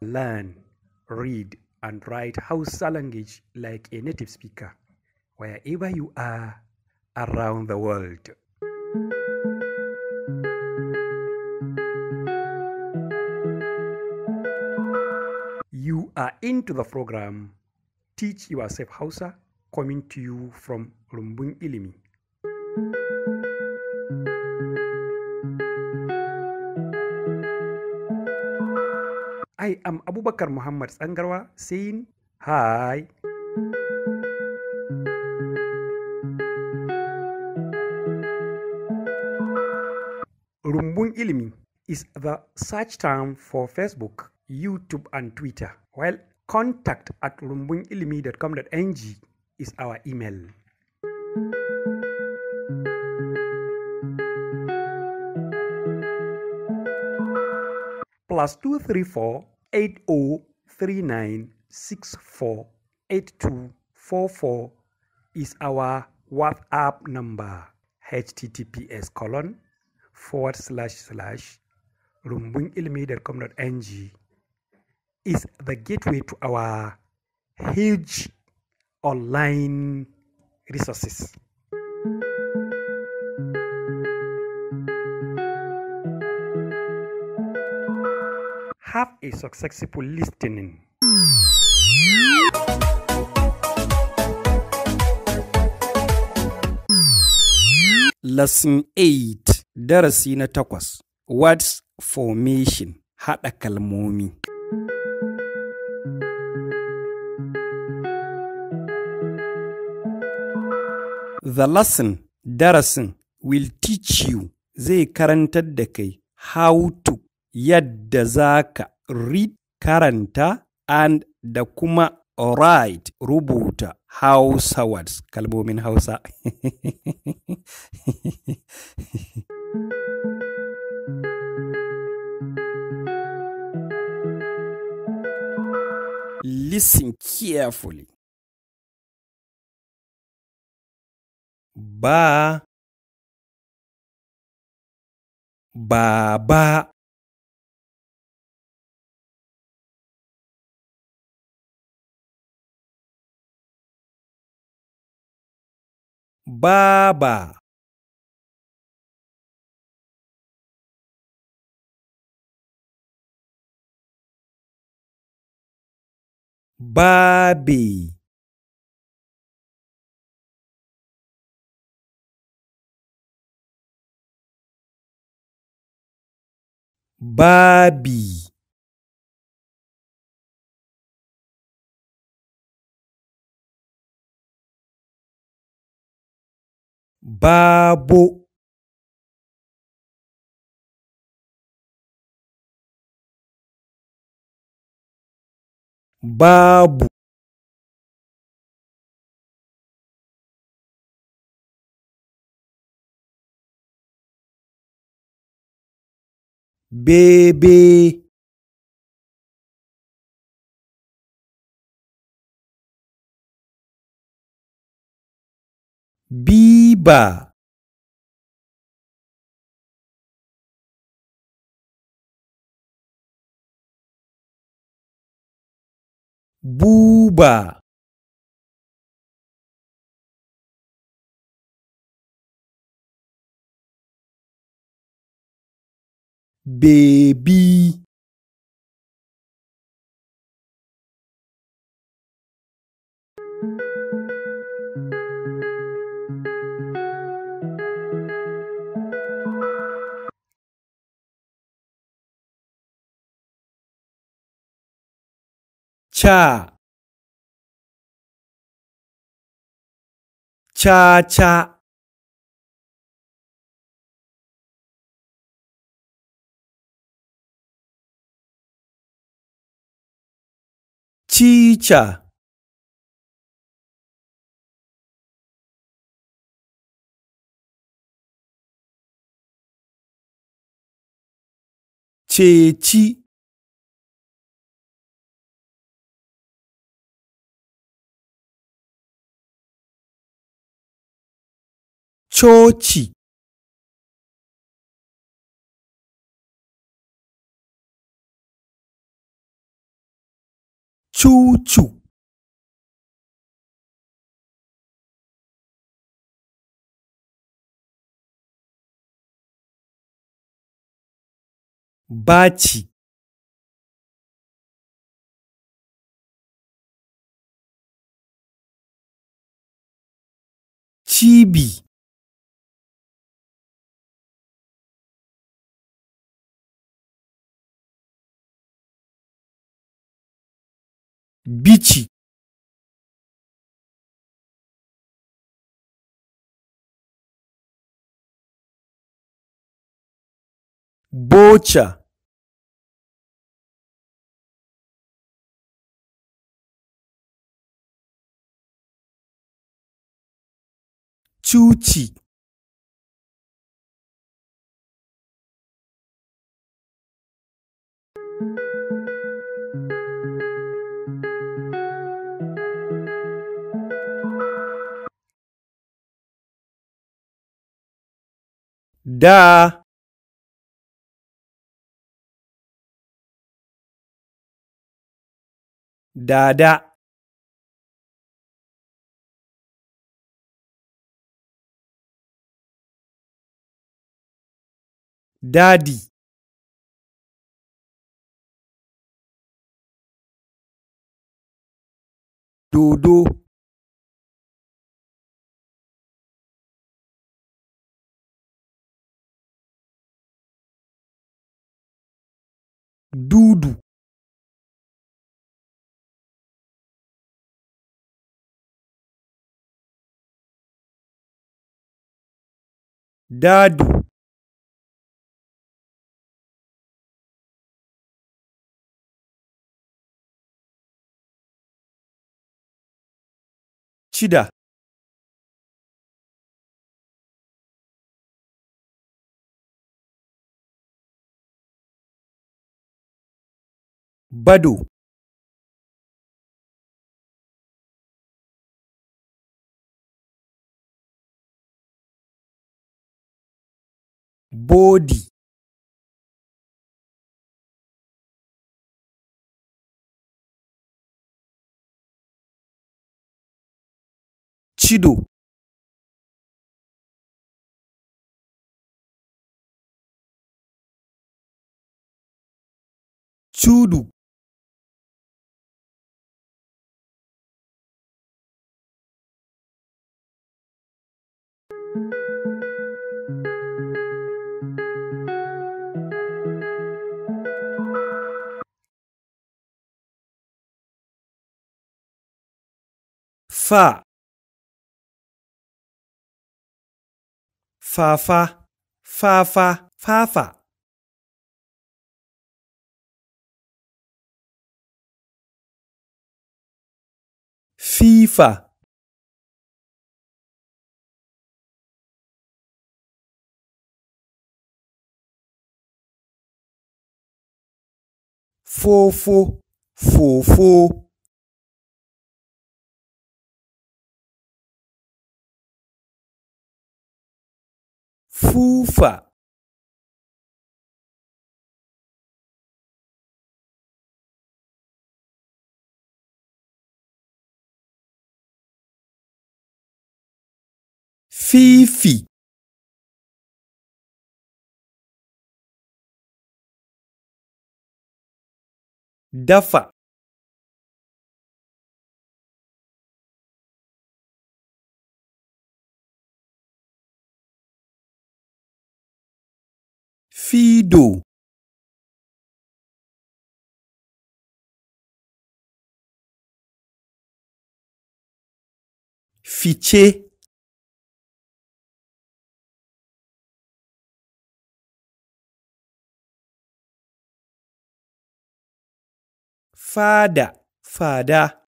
Learn, read, and write Hausa language like a native speaker wherever you are around the world. You are into the program Teach Yourself Hausa, coming to you from Rumbun Ilimi. I am Abubakar Muhammad Sangarwa saying hi. Rumbun Ilimi is the search term for Facebook, YouTube, and Twitter, while contact@rumbunilimi.com.ng is our email. +234-8039648244 is our WhatsApp number. https://rumbunilimi.com.ng is the gateway to our huge online resources. Have a successful listening. Lesson 8, darasi na 8, Words Formation, haɗa kalmomi. The lesson, darasin, will teach you, zai karantar da kai, how to, yadda za ka read, karanta, and da kuma write, rubuta Hausa words, kalmomin Hausa. Listen carefully. Ba, baba. Baba. Baby. Baby. Babo. Babu. Baby. Biba. Buba. Baby. Cha. Cha-cha. Chicha. Ceci. Coci. Cucu. Baci. Cibi. Bici. Boca. Cuci. Da. Dada. Dadi. Dodo. Dudu. Dadu. Cida. Bado. Bodi. Cido. Cudu. Fa. Fafa. Fafa. Fafa. FIFA. Fofo. Fofo. Fufa. Fifi. Dafa. Fido. Fice. Fada. Fada.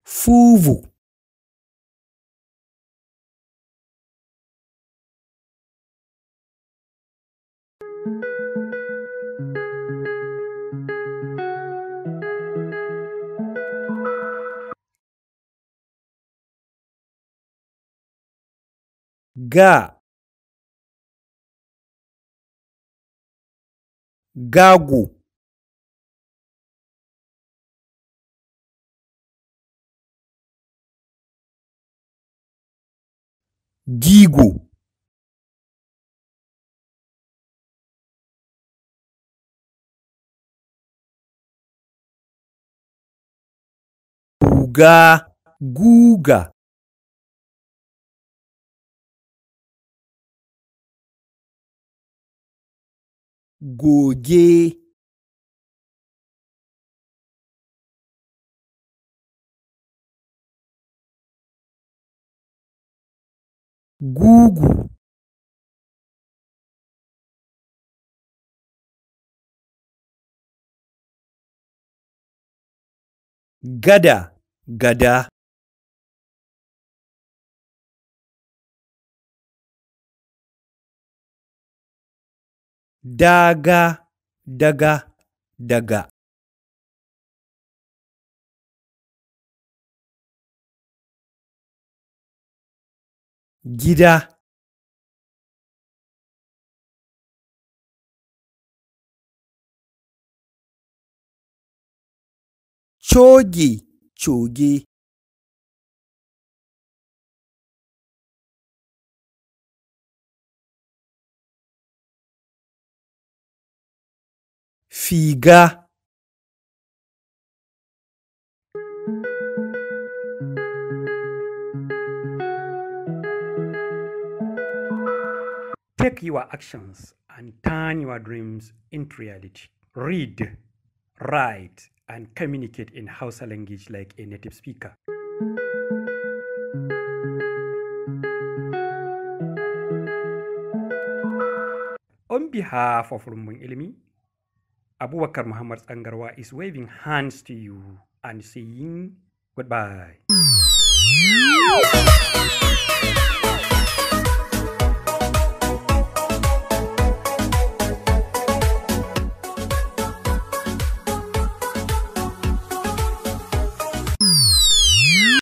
Fuvu. Ga. gago, gigo, guga, guga, goge, gugu, gada, gada, daga, daga, daga, gida, coge, coge, figa. Take your actions and turn your dreams into reality. Read, write, and communicate in Hausa language like a native speaker. On behalf of Rumbun Ilimi, Abubakar Muhammad Tsangarwa is waving hands to you and saying goodbye.